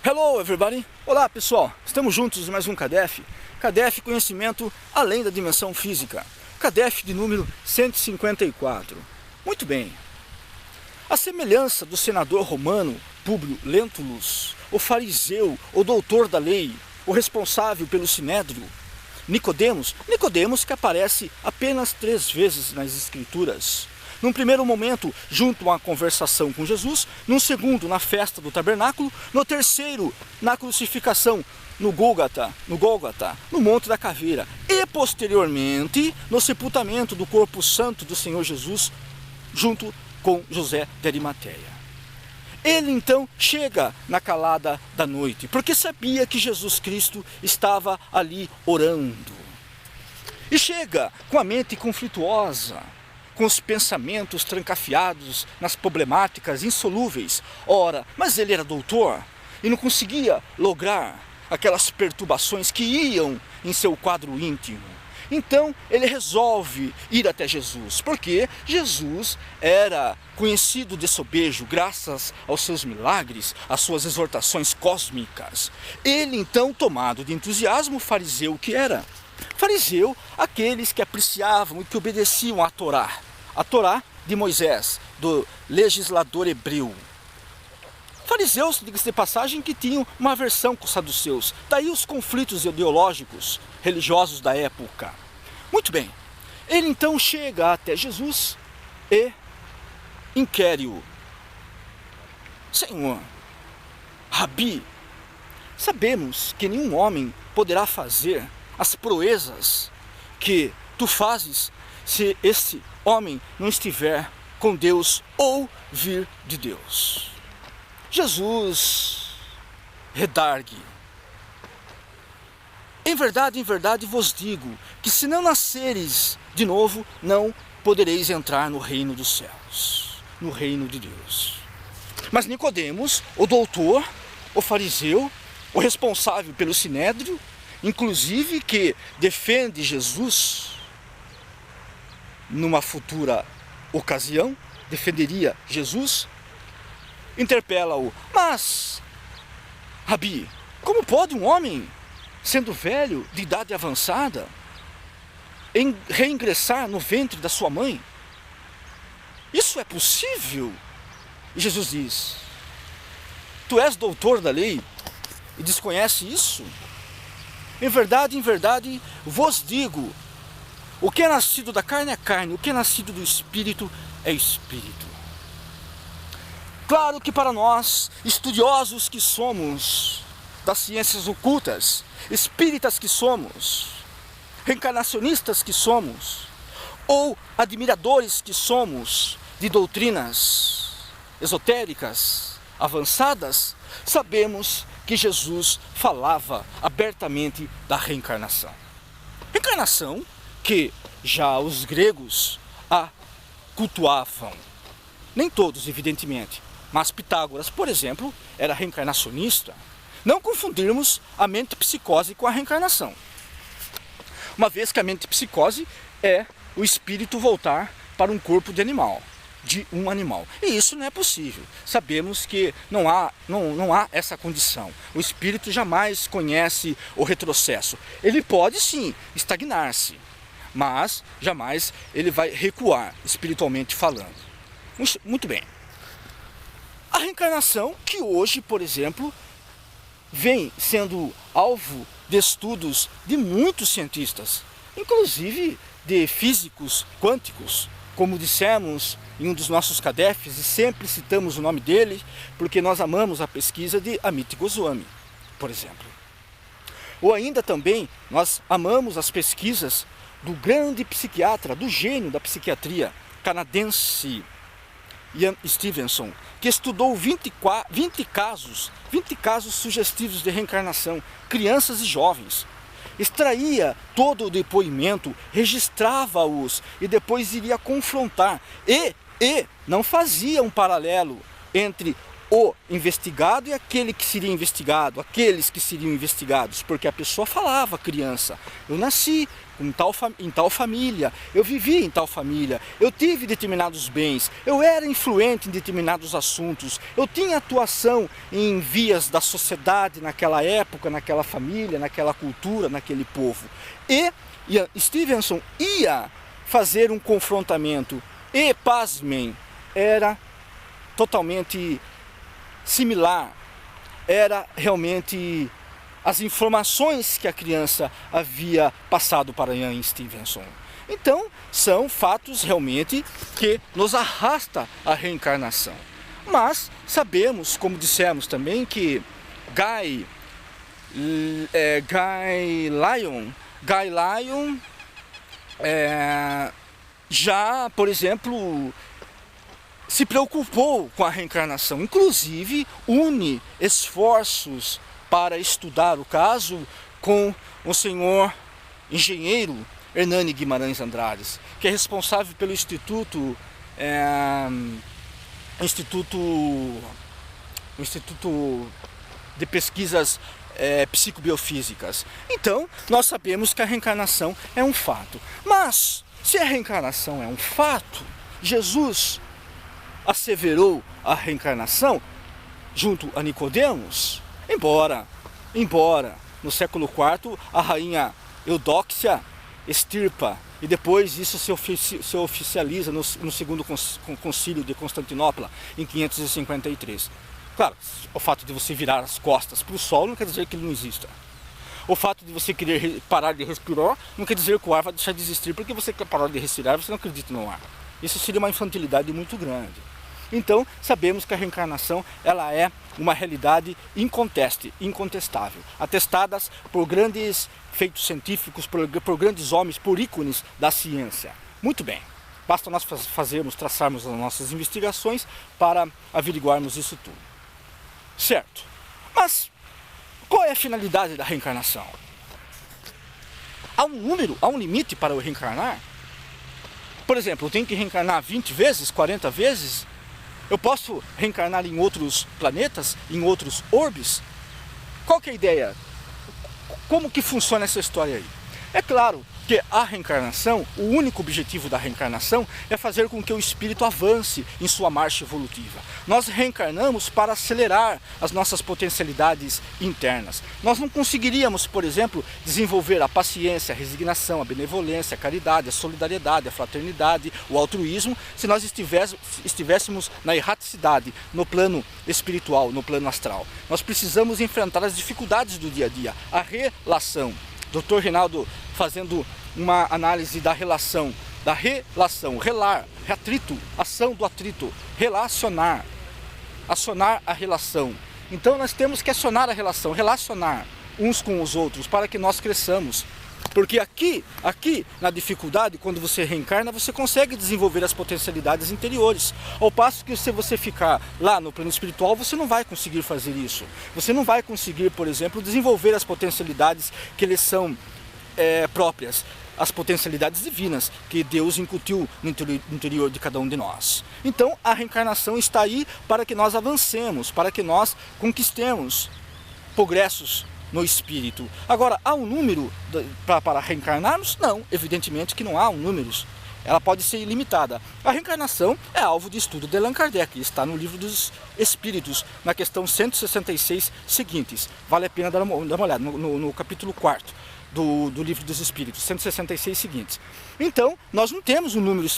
Hello everybody! Olá pessoal, estamos juntos em mais um CADEF. CADEF Conhecimento Além da Dimensão Física. CADEF de número 154. Muito bem. A semelhança do senador romano Públio Lentulus, o fariseu, o doutor da lei, o responsável pelo sinédrio, Nicodemos que aparece apenas 3 vezes nas Escrituras. Num primeiro momento, junto a uma conversação com Jesus, num segundo, na festa do tabernáculo, no terceiro, na crucificação, no Gólgota, no Monte da Caveira, e posteriormente, no sepultamento do corpo santo do Senhor Jesus, junto com José de Arimateia. Ele então chega na calada da noite, porque sabia que Jesus Cristo estava ali orando. E chega com a mente conflituosa, com os pensamentos trancafiados nas problemáticas insolúveis. Ora, mas ele era doutor e não conseguia lograr aquelas perturbações que iam em seu quadro íntimo. Então ele resolve ir até Jesus, porque Jesus era conhecido de sobejo graças aos seus milagres, às suas exortações cósmicas. Ele então, tomado de entusiasmo, fariseu que era, fariseu, aqueles que apreciavam e que obedeciam à Torá de Moisés, do legislador hebreu. Fariseus, diga-se de passagem, que tinham uma aversão com os saduceus, daí os conflitos ideológicos, religiosos da época. Muito bem, ele então chega até Jesus e inquire-o: Senhor, Rabi, sabemos que nenhum homem poderá fazer as proezas que tu fazes se esse homem não estiver com Deus ou vir de Deus. Jesus redargue: em verdade vos digo que se não nasceres de novo, não podereis entrar no reino dos céus, no reino de Deus. Mas Nicodemos, o doutor, o fariseu, o responsável pelo sinédrio, inclusive que defende Jesus numa futura ocasião, defenderia Jesus, interpela-o: mas, Rabi, como pode um homem, sendo velho, de idade avançada, reingressar no ventre da sua mãe? Isso é possível? E Jesus diz: tu és doutor da lei e desconhece isso? Em verdade, vos digo, o que é nascido da carne é carne, o que é nascido do Espírito é Espírito. Claro que para nós, estudiosos que somos das ciências ocultas, espíritas que somos, reencarnacionistas que somos, ou admiradores que somos de doutrinas esotéricas, avançadas, sabemos que Jesus falava abertamente da reencarnação. Reencarnação que já os gregos a cultuavam. Nem todos, evidentemente, mas Pitágoras, por exemplo, era reencarnacionista. Não confundirmos a mente psicose com a reencarnação, uma vez que a mente psicose é o espírito voltar para um corpo de animal, de um animal. E isso não é possível. Sabemos que não há essa condição. O espírito jamais conhece o retrocesso. Ele pode sim estagnar-se, mas jamais ele vai recuar, espiritualmente falando. Muito bem. A reencarnação, que hoje, por exemplo, vem sendo alvo de estudos de muitos cientistas, inclusive de físicos quânticos, como dissemos em um dos nossos CADEFs, e sempre citamos o nome dele, porque nós amamos a pesquisa de Amit Goswami, por exemplo. Ou ainda também, nós amamos as pesquisas do grande psiquiatra, do gênio da psiquiatria canadense, Ian Stevenson, que estudou 20 casos sugestivos de reencarnação, crianças e jovens. Extraía todo o depoimento, registrava-os e depois iria confrontar. E não fazia um paralelo entre o investigado e aquele que seria investigado, aqueles que seriam investigados, porque a pessoa falava: criança, eu nasci em tal família, eu vivi em tal família, eu tive determinados bens, eu era influente em determinados assuntos, eu tinha atuação em vias da sociedade naquela época, naquela família, naquela cultura, naquele povo. E Stevenson ia fazer um confrontamento e, pasmem, era totalmente similar, era realmente as informações que a criança havia passado para Ian Stevenson. Então, são fatos realmente que nos arrasta à reencarnação. Mas sabemos, como dissemos também, que Guy Lyon já, por exemplo, se preocupou com a reencarnação, inclusive une esforços para estudar o caso com o senhor engenheiro Hernani Guimarães Andrades, que é responsável pelo Instituto de Pesquisas Psicobiofísicas. Então, nós sabemos que a reencarnação é um fato. Mas, se a reencarnação é um fato, Jesus asseverou a reencarnação junto a Nicodemos, embora no século IV a rainha Eudóxia extirpa, e depois isso se oficializa no segundo concílio de Constantinopla, em 553. Claro, o fato de você virar as costas para o sol não quer dizer que ele não exista. O fato de você querer parar de respirar não quer dizer que o ar vai deixar de existir, porque você quer parar de respirar, você não acredita no ar. Isso seria uma infantilidade muito grande. Então, sabemos que a reencarnação ela é uma realidade incontestável, atestadas por grandes feitos científicos, por grandes homens, por ícones da ciência. Muito bem, basta nós traçarmos as nossas investigações para averiguarmos isso tudo. Certo, mas qual é a finalidade da reencarnação? Há um número, há um limite para eu reencarnar? Por exemplo, eu tenho que reencarnar 20 vezes, 40 vezes? Eu posso reencarnar em outros planetas, em outros orbes? Qual que é a ideia? Como que funciona essa história aí? É claro que a reencarnação, o único objetivo da reencarnação é fazer com que o espírito avance em sua marcha evolutiva. Nós reencarnamos para acelerar as nossas potencialidades internas. Nós não conseguiríamos, por exemplo, desenvolver a paciência, a resignação, a benevolência, a caridade, a solidariedade, a fraternidade, o altruísmo, se nós estivéssemos na erraticidade, no plano espiritual, no plano astral. Nós precisamos enfrentar as dificuldades do dia a dia, a relação. Dr. Reinaldo fazendo uma análise da relação, relar, atrito, ação do atrito, relacionar, acionar a relação. Então nós temos que acionar a relação, relacionar uns com os outros para que nós cresçamos. Porque aqui na dificuldade, quando você reencarna, você consegue desenvolver as potencialidades interiores. Ao passo que se você ficar lá no plano espiritual, você não vai conseguir fazer isso. Você não vai conseguir, por exemplo, desenvolver as potencialidades que lhes são próprias, as potencialidades divinas que Deus incutiu no interior de cada um de nós. Então a reencarnação está aí para que nós avancemos, para que nós conquistemos progressos no espírito. Agora, há um número para reencarnarmos? Não, evidentemente que não há um número. Ela pode ser ilimitada. A reencarnação é alvo de estudo de Allan Kardec, está no Livro dos Espíritos, na questão 166 seguintes. Vale a pena dar uma olhada, no capítulo 4º do Livro dos Espíritos, 166 seguintes. Então, nós não temos um número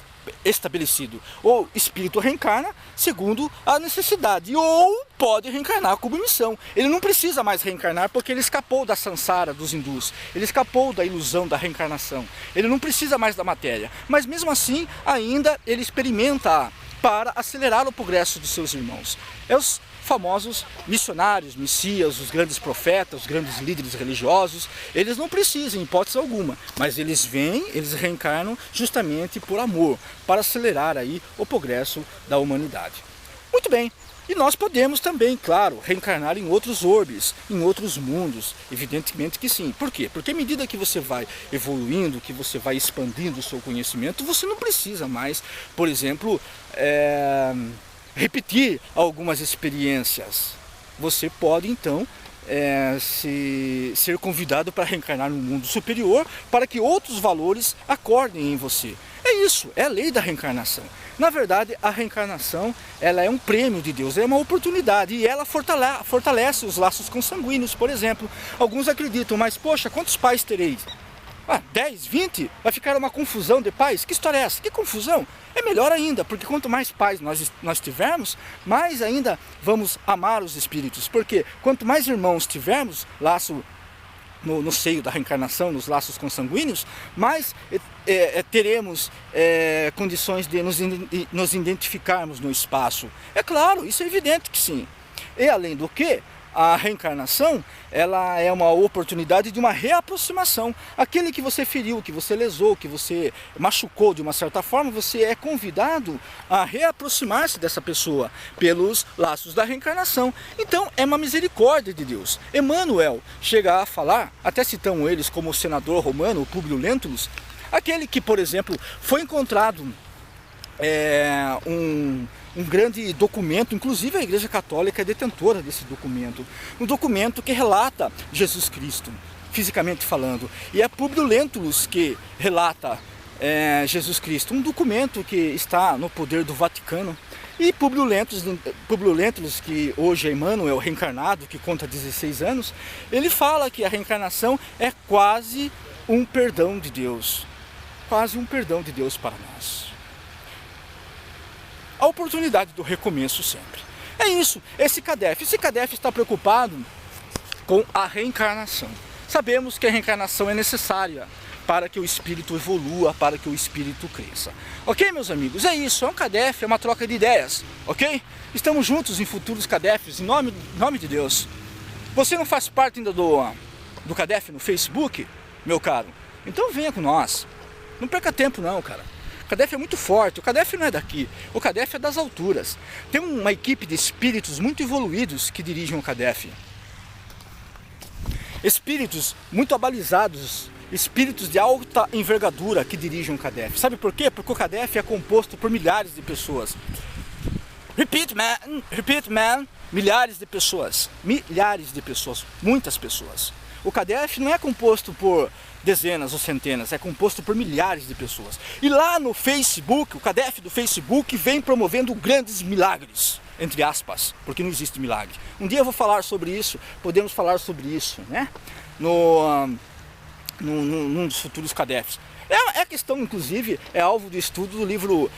estabelecido. O espírito reencarna segundo a necessidade, ou pode reencarnar como missão. Ele não precisa mais reencarnar porque ele escapou da sansara dos hindus, ele escapou da ilusão da reencarnação. Ele não precisa mais da matéria, mas mesmo assim, ainda ele experimenta para acelerar o progresso de seus irmãos. É os famosos missionários, messias, os grandes profetas, os grandes líderes religiosos. Eles não precisam, em hipótese alguma, mas eles vêm, eles reencarnam justamente por amor, para acelerar aí o progresso da humanidade. Muito bem, e nós podemos também, claro, reencarnar em outros orbes, em outros mundos, evidentemente que sim. Por quê? Porque à medida que você vai evoluindo, que você vai expandindo o seu conhecimento, você não precisa mais, por exemplo, repetir algumas experiências. Você pode então ser convidado para reencarnar no mundo superior, para que outros valores acordem em você. É isso, é a lei da reencarnação. Na verdade, a reencarnação, ela é um prêmio de Deus, é uma oportunidade, e ela fortalece os laços consanguíneos, por exemplo. Alguns acreditam, mas poxa, quantos pais tereis? 10, 20? Vai ficar uma confusão de pais? Que história é essa? Que confusão? É melhor ainda, porque quanto mais pais nós tivermos, mais ainda vamos amar os espíritos. Porque quanto mais irmãos tivermos, laço no seio da reencarnação, nos laços consanguíneos, mais teremos condições de nos identificarmos no espaço. É claro, isso é evidente que sim. E além do que, a reencarnação, ela é uma oportunidade de uma reaproximação. Aquele que você feriu, que você lesou, que você machucou de uma certa forma, você é convidado a reaproximar-se dessa pessoa pelos laços da reencarnação. Então, é uma misericórdia de Deus. Emmanuel chega a falar, até citam eles como o senador romano, o Públio Lentulus, aquele que, por exemplo, foi encontrado um grande documento, inclusive a Igreja Católica é detentora desse documento, um documento que relata Jesus Cristo, fisicamente falando, e é Públio Lentulus que relata Jesus Cristo, um documento que está no poder do Vaticano. E Públio Lentulus, que hoje é Emmanuel reencarnado, que conta 16 anos, ele fala que a reencarnação é quase um perdão de Deus, quase um perdão de Deus para nós. A oportunidade do recomeço sempre. É isso, esse CADEF está preocupado com a reencarnação. Sabemos que a reencarnação é necessária para que o espírito evolua, para que o espírito cresça. Ok, meus amigos? É isso, é um CADEF, é uma troca de ideias, ok? Estamos juntos em futuros CADEFs, em nome de Deus. Você não faz parte ainda do CADEF no Facebook, meu caro? Então venha com nós. Não perca tempo não, cara. O CADEF é muito forte, o CADEF não é daqui, o CADEF é das alturas. Tem uma equipe de espíritos muito evoluídos que dirigem o CADEF. Espíritos muito abalizados, espíritos de alta envergadura que dirigem o CADEF. Sabe por quê? Porque o CADEF é composto por milhares de pessoas. Repeat man, milhares de pessoas, muitas pessoas. O CADEF não é composto por dezenas ou centenas, é composto por milhares de pessoas. E lá no Facebook, o CADEF do Facebook vem promovendo grandes milagres, entre aspas, porque não existe milagre. Um dia eu vou falar sobre isso, podemos falar sobre isso, né? Num dos futuros CADEFs. É a questão, inclusive, é alvo de estudo do livro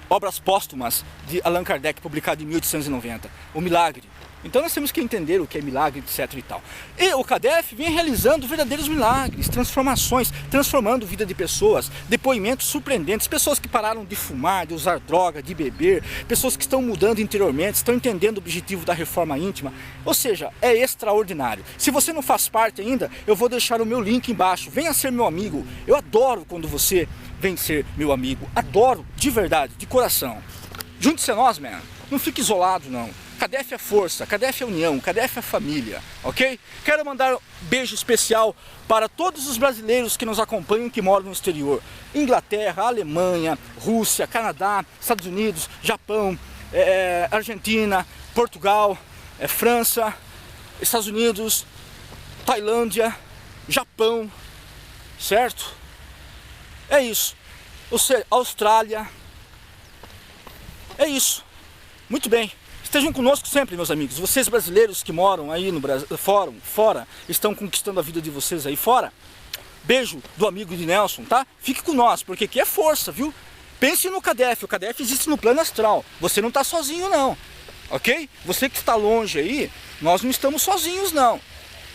Obras Póstumas de Allan Kardec, publicado em 1890, O Milagre. Então nós temos que entender o que é milagre, etc e tal. E o CADEF vem realizando verdadeiros milagres, transformações, transformando a vida de pessoas, depoimentos surpreendentes, pessoas que pararam de fumar, de usar droga, de beber, pessoas que estão mudando interiormente, estão entendendo o objetivo da reforma íntima. Ou seja, é extraordinário. Se você não faz parte ainda, eu vou deixar o meu link embaixo. Venha ser meu amigo. Eu adoro quando você vem ser meu amigo. Adoro, de verdade, de coração. Junte-se a nós, man. Não fique isolado, não. CADEF é força, CADEF é união, CADEF é família, ok? Quero mandar um beijo especial para todos os brasileiros que nos acompanham, que moram no exterior. Inglaterra, Alemanha, Rússia, Canadá, Estados Unidos, Japão, Argentina, Portugal, França, Estados Unidos, Tailândia, Japão, certo? É isso. Ou seja, Austrália. É isso. Muito bem. Estejam conosco sempre, meus amigos. Vocês brasileiros que moram aí no Brasil, fora, estão conquistando a vida de vocês aí fora. Beijo do amigo de Nelson, tá? Fique com nós, porque aqui é força, viu? Pense no CADEF. O CADEF existe no plano astral. Você não está sozinho, não. Ok? Você que está longe aí, nós não estamos sozinhos, não.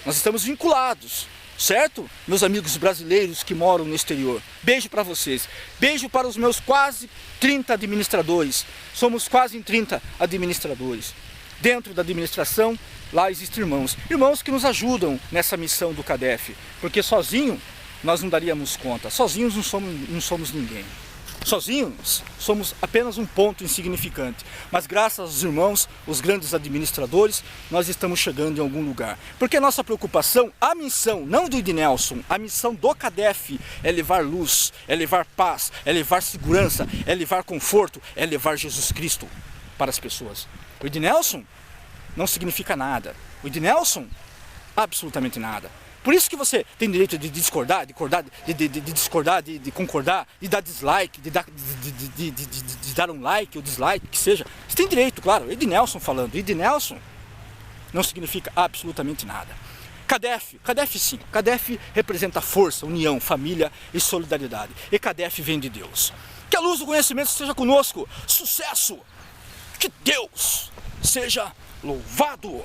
Nós estamos vinculados. Certo? Meus amigos brasileiros que moram no exterior. Beijo para vocês. Beijo para os meus quase 30 administradores. Somos quase em 30 administradores. Dentro da administração, lá existem irmãos. Irmãos que nos ajudam nessa missão do CADEF. Porque sozinho nós não daríamos conta. Sozinhos não somos ninguém. Sozinhos somos apenas um ponto insignificante, mas graças aos irmãos, os grandes administradores, nós estamos chegando em algum lugar. Porque a nossa preocupação, a missão, não do Ednelson, a missão do CADEF é levar luz, é levar paz, é levar segurança, é levar conforto, é levar Jesus Cristo para as pessoas. O Ednelson não significa nada. O de Nelson, absolutamente nada. Por isso que você tem direito de discordar, de discordar, de concordar, de dar dislike, de dar um like ou dislike, que seja. Você tem direito, claro. Ed Nelson falando. Ed Nelson não significa absolutamente nada. Kadef sim. Kadef representa força, união, família e solidariedade. E Kadef vem de Deus. Que a luz do conhecimento esteja conosco. Sucesso! Que Deus seja louvado!